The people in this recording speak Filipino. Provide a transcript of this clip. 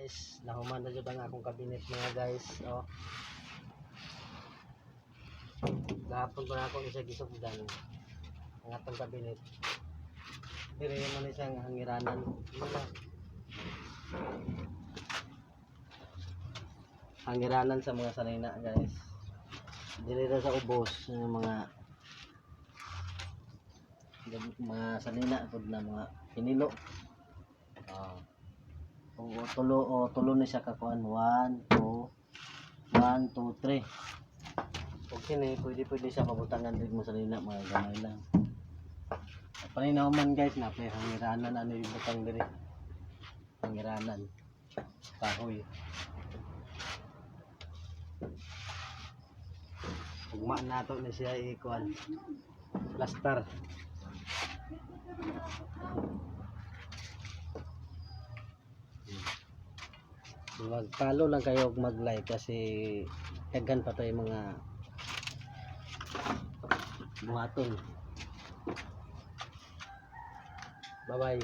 guys, nahuman na jud ang akong kabinet mga guys. Oh. Gahapon pa na ako isa gisugdan ang atong kabinet. Dire man isang hangiranan. Hangiranan sa mga sanina guys. Dire ra sa ubos ng mga sanina pud na mga hinilo. Tulo na siya kakuan 1 2 3. Okay na pwede siya pabutangan din mo sanina mga gamay lang. Paninaw man guys na play hangiranan ano yung butang dire. Hangiranan. Kahoy. Ugma nato na siya ikuan. Plaster. Mag-follow lang kayo mag-like kasi daghan pa tayo mga buhaton. Bye bye.